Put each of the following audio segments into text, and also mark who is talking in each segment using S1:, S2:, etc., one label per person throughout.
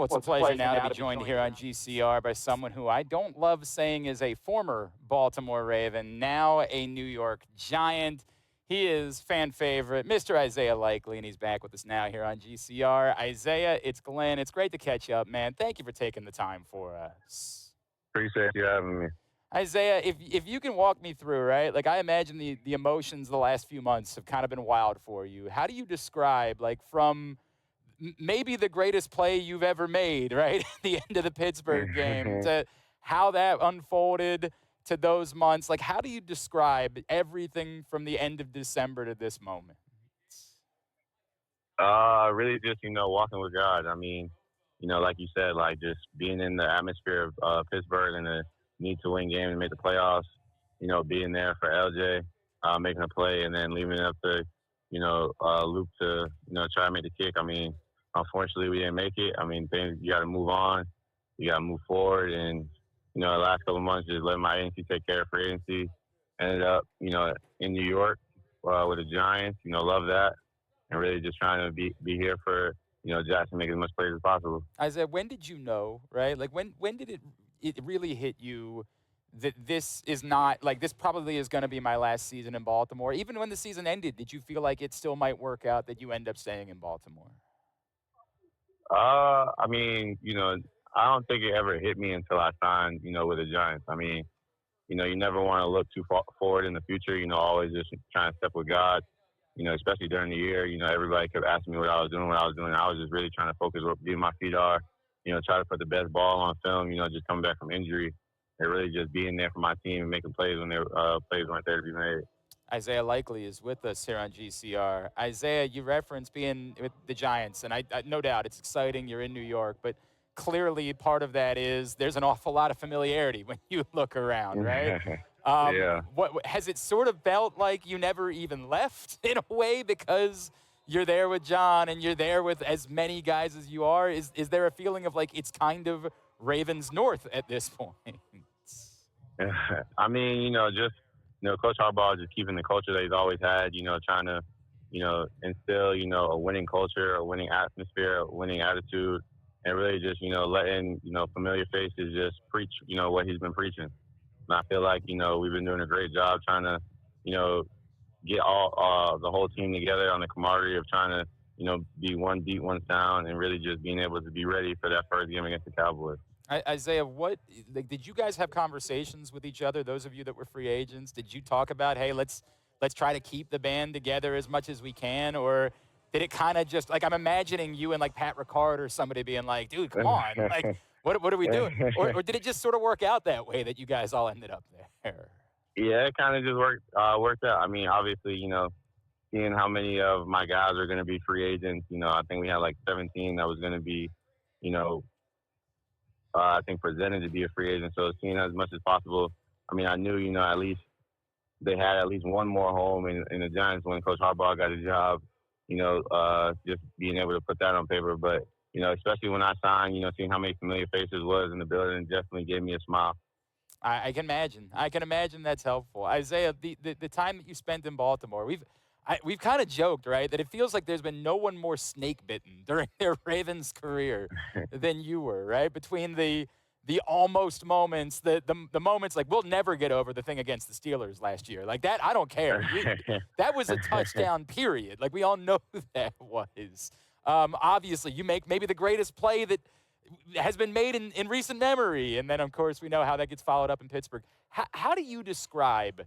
S1: Well, it's a pleasure now to be joined here on GCR by someone who I don't love saying is a former Baltimore Raven, now a New York Giant. He is fan favorite, Mr. Isaiah Likely, and he's back with us now here on GCR. Isaiah, it's Glenn. It's great to catch up, man. Thank you for taking the time for us.
S2: Appreciate you having me.
S1: Isaiah, if you can walk me through, right? Like, I imagine the emotions the last few months have kind of been wild for you. How do you describe, like, from maybe the greatest play you've ever made, right? At the end of the Pittsburgh game, to how that unfolded to those months. Like, how do you describe everything from the end of December to this moment?
S2: Really just, walking with God. I mean, like you said, like just being in the atmosphere of Pittsburgh and the need to win game and make the playoffs, being there for LJ, making a play and then leaving it up to, Luke to, try to make the kick. I mean, unfortunately, we didn't make it. I mean, you got to move on. You got to move forward. And, the last couple of months, just letting my agency take care of free agency. Ended up, in New York with the Giants. Love that. And really just trying to be here for, Jackson, make as much plays as possible.
S1: Isaiah, when did you know, right? Like, when did it really hit you that this is not, like, this probably is going to be my last season in Baltimore? Even when the season ended, did you feel like it still might work out that you end up staying in Baltimore?
S2: I mean, I don't think it ever hit me until I signed, with the Giants. I mean, you never want to look too far forward in the future, always just trying to step with God, especially during the year. Everybody kept asking me what I was doing. I was just really trying to focus where my feet are, try to put the best ball on film, just coming back from injury and really just being there for my team and making plays when their plays weren't there to be made.
S1: Isaiah Likely is with us here on GCR. Isaiah, you referenced being with the Giants, and I no doubt it's exciting. You're in New York, but clearly part of that is there's an awful lot of familiarity when you look around, right?
S2: Yeah.
S1: What has it sort of felt like you never even left in a way because you're there with John and you're there with as many guys as you are? Is there a feeling of like it's kind of Ravens North at this point?
S2: I mean, just Coach Harbaugh just keeping the culture that he's always had. Trying to instill a winning culture, a winning atmosphere, a winning attitude, and really just letting familiar faces just preach what he's been preaching. And I feel like we've been doing a great job trying to get all the whole team together on the camaraderie of trying to be one beat, one sound, and really just being able to be ready for that first game against the Cowboys.
S1: Isaiah, did you guys have conversations with each other? Those of you that were free agents, did you talk about, hey, let's try to keep the band together as much as we can, or did it kind of just like I'm imagining you and like Pat Ricard or somebody being like, dude, come on, like what are we doing? Or did it just sort of work out that way that you guys all ended up there?
S2: Yeah, it kind of just worked out. I mean, obviously, seeing how many of my guys are going to be free agents, I think we had like 17 that was going to be, I think presented to be a free agent. So seeing as much as possible. I mean, I knew, at least they had at least one more home in the Giants when Coach Harbaugh got a job, just being able to put that on paper. But, especially when I signed, seeing how many familiar faces was in the building definitely gave me a smile.
S1: I can imagine. I can imagine that's helpful. Isaiah, the time that you spent in Baltimore, we've kind of joked, right, that it feels like there's been no one more snake bitten during their Ravens career than you were, right? Between the almost moments, the moments like we'll never get over the thing against the Steelers last year. Like that, I don't care. That was a touchdown, period. Like we all know that was. Obviously, you make maybe the greatest play that has been made in recent memory. And then, of course, we know how that gets followed up in Pittsburgh. How do you describe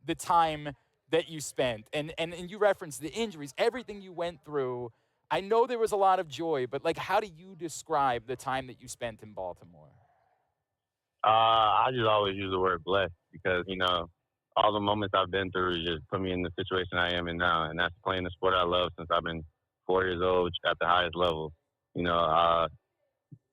S1: the time that you spent? And you referenced the injuries, everything you went through. I know there was a lot of joy, but, like, how do you describe the time that you spent in Baltimore?
S2: I just always use the word blessed because, all the moments I've been through just put me in the situation I am in now. And that's playing the sport I love since I've been 4 years old at the highest level.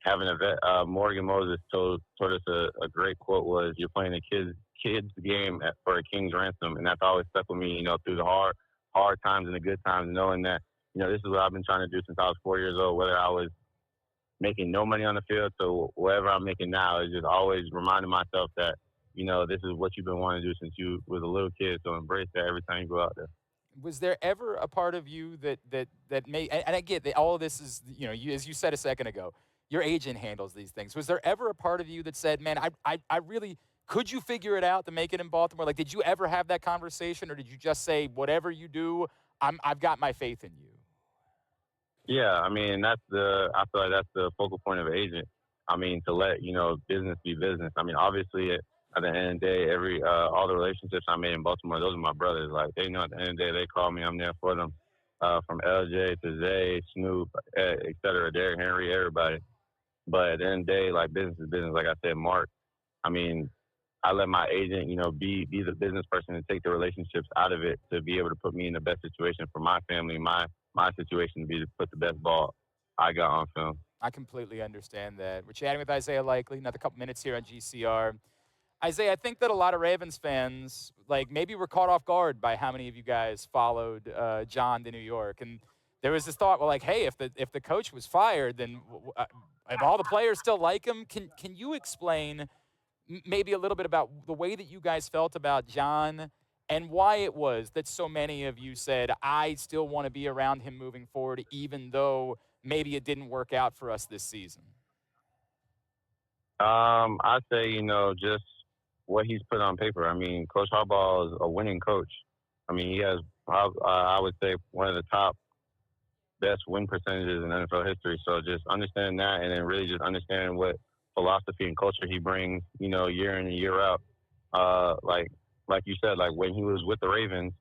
S2: Having a vet, Morgan Moses told us a great quote was, "You're playing a kid's game for a king's ransom," and that's always stuck with me. Through the hard times and the good times, knowing that this is what I've been trying to do since I was 4 years old. Whether I was making no money on the field to whatever I'm making now, is just always reminding myself that this is what you've been wanting to do since you was a little kid. So embrace that every time you go out there.
S1: Was there ever a part of you that made, and I get that all of this is, as you said a second ago, your agent handles these things. Was there ever a part of you that said, man, I really, could you figure it out to make it in Baltimore? Like, did you ever have that conversation, or did you just say, whatever you do, I've got my faith in you?
S2: Yeah, I mean I feel like that's the focal point of an agent. I mean, to let business be business. I mean, obviously at the end of the day, all the relationships I made in Baltimore, those are my brothers. Like they know at the end of the day, they call me, I'm there for them. From LJ to Zay, Snoop, et cetera, Derrick Henry, everybody. But at the end of the day, like business is business. Like I said, Mark. I mean, I let my agent, be the business person and take the relationships out of it to be able to put me in the best situation for my family, my situation to be to put the best ball I got on film.
S1: I completely understand that. We're chatting with Isaiah Likely, another couple minutes here on GCR. Isaiah, I think that a lot of Ravens fans, like, maybe were caught off guard by how many of you guys followed John to New York. And there was this thought, well, like, hey, if the coach was fired, then if all the players still like him, can you explain maybe a little bit about the way that you guys felt about John and why it was that so many of you said, I still want to be around him moving forward, even though maybe it didn't work out for us this season?
S2: I say, just what he's put on paper. I mean, Coach Harbaugh is a winning coach. I mean, he has, I would say, one of the top best win percentages in NFL history. So just understanding that, and then really just understanding what philosophy and culture he brings, year in and year out. Like you said, like when he was with the Ravens,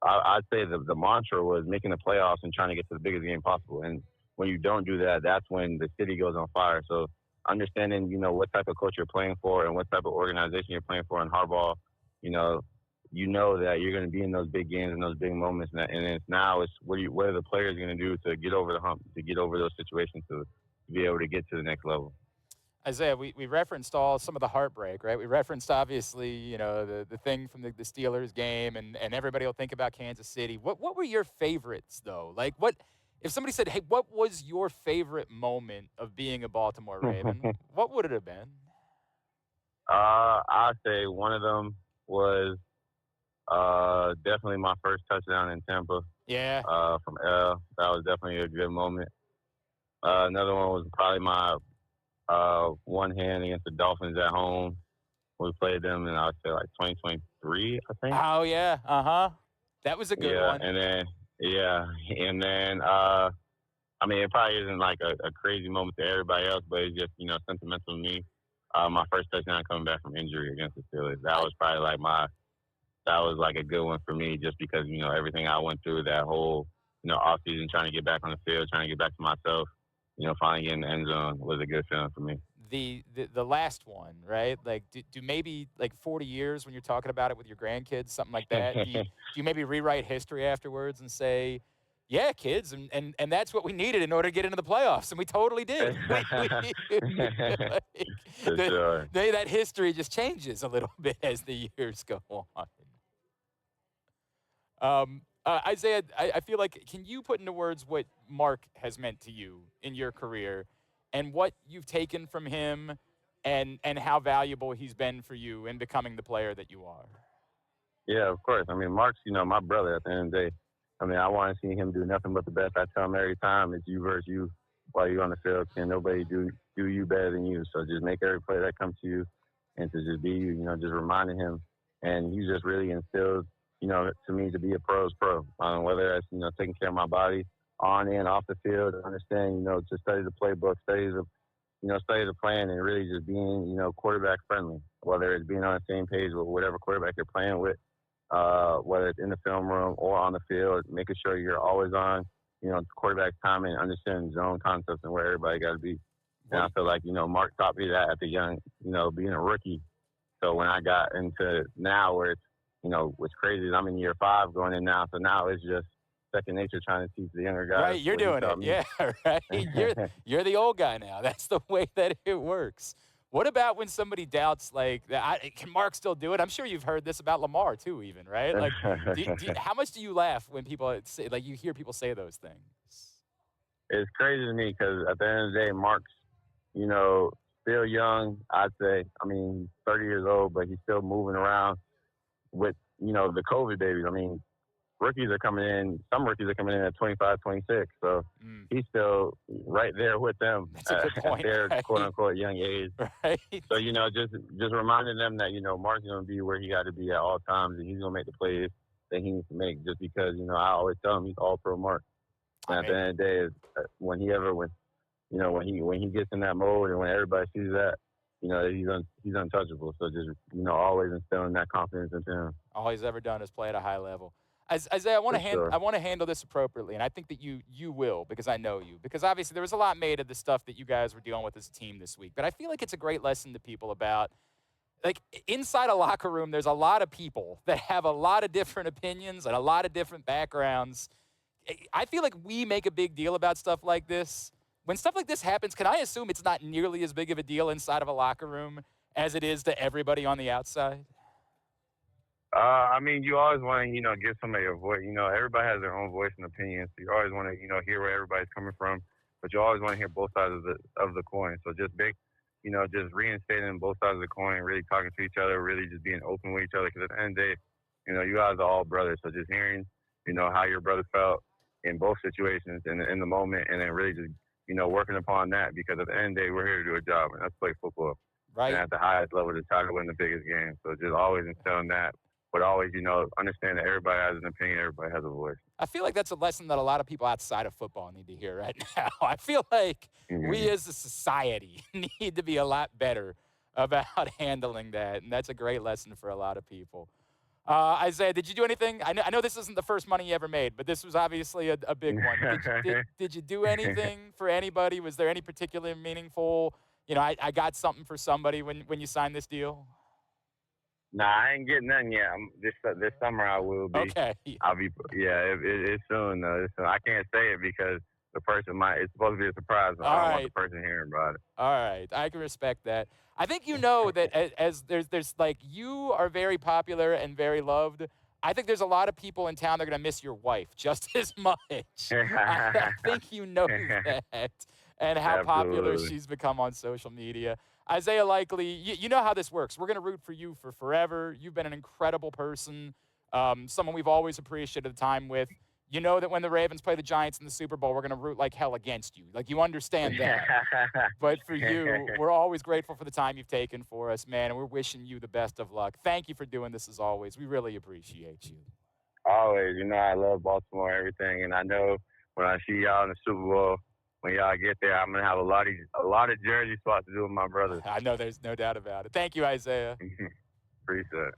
S2: I'd say the mantra was making the playoffs and trying to get to the biggest game possible. And when you don't do that, that's when the city goes on fire. So understanding, what type of coach you're playing for and what type of organization you're playing for in Harbaugh, you know that you're going to be in those big games and those big moments. And it's what are the players going to do to get over the hump, to get over those situations, to be able to get to the next level.
S1: Isaiah, we referenced some of the heartbreak, right? We referenced, obviously, the thing from the Steelers game, and everybody will think about Kansas City. What were your favorites, though? Like, what if somebody said, hey, what was your favorite moment of being a Baltimore Raven? What would it have been?
S2: I'd say one of them was definitely my first touchdown in Tampa.
S1: Yeah.
S2: From L. That was definitely a good moment. Another one was probably my one hand against the Dolphins at home. We played them in, I'd say, like 2023, I think.
S1: Oh, yeah. Uh-huh. That was a good one.
S2: And then, I mean, it probably isn't like a crazy moment to everybody else, but it's just, sentimental to me. My first touchdown coming back from injury against the Steelers. That was probably that was like a good one for me, just because, everything I went through that whole, off season, trying to get back on the field, trying to get back to myself, finally getting in the end zone was a good feeling for me.
S1: The last one, right? Like, do maybe like 40 years when you're talking about it with your grandkids, something like that, do you maybe rewrite history afterwards and say, yeah, kids, and that's what we needed in order to get into the playoffs, and we totally did.
S2: Sure.
S1: That history just changes a little bit as the years go on. Isaiah, I feel like, can you put into words what Mark has meant to you in your career and what you've taken from him and how valuable he's been for you in becoming the player that you are?
S2: Yeah, of course. I mean, Mark's, my brother at the end of the day. I mean, I want to see him do nothing but the best. I tell him every time, it's you versus you while you're on the field. Can nobody do you better than you? So just make every play that comes to you and to just be you, just reminding him. And he just really instills, to me, to be a pro is pro. Whether that's, taking care of my body on and off the field, understand, to study the playbook, study the plan, and really just being, quarterback friendly. Whether it's being on the same page with whatever quarterback you're playing with, whether it's in the film room or on the field, making sure you're always on, quarterback timing, understanding zone concepts and where everybody got to be. And I feel like, Mark taught me that at the young, being a rookie. So when I got into now where it's, what's crazy is I'm in year 5 going in now. So now it's just second nature trying to teach the younger guys.
S1: Right, you're doing it. Yeah, right. You're the old guy now. That's the way that it works. What about when somebody doubts, like, can Mark still do it? I'm sure you've heard this about Lamar, too, even, right? Like, how much do you laugh when people say, like, you hear people say those things?
S2: It's crazy to me because at the end of the day, Mark's, still young, I'd say. I mean, he's 30 years old, but he's still moving around with, the COVID babies. I mean, rookies are coming in. Some rookies are coming in at 25, 26. So
S1: Mm,
S2: he's still right there with them
S1: that's a good
S2: at
S1: point,
S2: their quote
S1: right?
S2: unquote young age.
S1: Right?
S2: So just reminding them that Mark's gonna be where he got to be at all times, and he's gonna make the plays that he needs to make. Just because I always tell him he's all pro Mark.
S1: I
S2: And at the
S1: mean,
S2: end of the day, is when he gets in that mode and when everybody sees that, he's untouchable. So just always instilling that confidence into him
S1: all he's ever done is play at a high level. Isaiah,
S2: for sure.
S1: I want to handle this appropriately, and I think that you will because I know you. Because obviously there was a lot made of the stuff that you guys were dealing with as a team this week, but I feel like it's a great lesson to people about like inside a locker room. There's a lot of people that have a lot of different opinions and a lot of different backgrounds. I feel like we make a big deal about stuff like this. When stuff like this happens, can I assume it's not nearly as big of a deal inside of a locker room as it is to everybody on the outside?
S2: I mean, you always want to, give somebody a voice. Everybody has their own voice and opinion, so you always want to, hear where everybody's coming from. But you always want to hear both sides of the coin. So just reinstating both sides of the coin, really talking to each other, really just being open with each other. Because at the end of the day, you guys are all brothers. So just hearing, how your brother felt in both situations and in the moment, and then really just, working upon that. Because at the end of the day, we're here to do a job, and that's play football. And
S1: Right?
S2: at the highest level to try to win the biggest game. So just always instilling that, but always, understand that everybody has an opinion, everybody has a voice.
S1: I feel like that's a lesson that a lot of people outside of football need to hear right now. I feel like we
S2: Mm-hmm.
S1: as a society need to be a lot better about handling that, and that's a great lesson for a lot of people. Isaiah, did you do anything? I know this isn't the first money you ever made, but this was obviously a big one. Did you do anything for anybody? Was there any particular meaningful? I got something for somebody when you signed this deal.
S2: Nah, I ain't getting nothing yet. This summer I will be.
S1: Okay.
S2: I'll be. Yeah, it's soon though. It's soon. I can't say it because the person might. It's supposed to be a surprise. But
S1: All
S2: I don't want the
S1: right.
S2: person hearing about it.
S1: All right, I can respect that. I think you know that as there's like you are very popular and very loved. I think there's a lot of people in town that are gonna miss your wife just as much. I think you know that and how popular
S2: Absolutely.
S1: she's become on social media. Isaiah Likely, you know how this works. We're gonna root for you for forever. You've been an incredible person, someone we've always appreciated the time with. You know that when the Ravens play the Giants in the Super Bowl, we're going to root like hell against you. Like, you understand that. But for you, we're always grateful for the time you've taken for us, man, and we're wishing you the best of luck. Thank you for doing this as always. We really appreciate you.
S2: Always, I love Baltimore, everything, and I know when I see y'all in the Super Bowl, when y'all get there, I'm gonna have a lot of jersey swaps to do with my brothers.
S1: I know there's no doubt about it. Thank you, Isaiah.
S2: Appreciate it.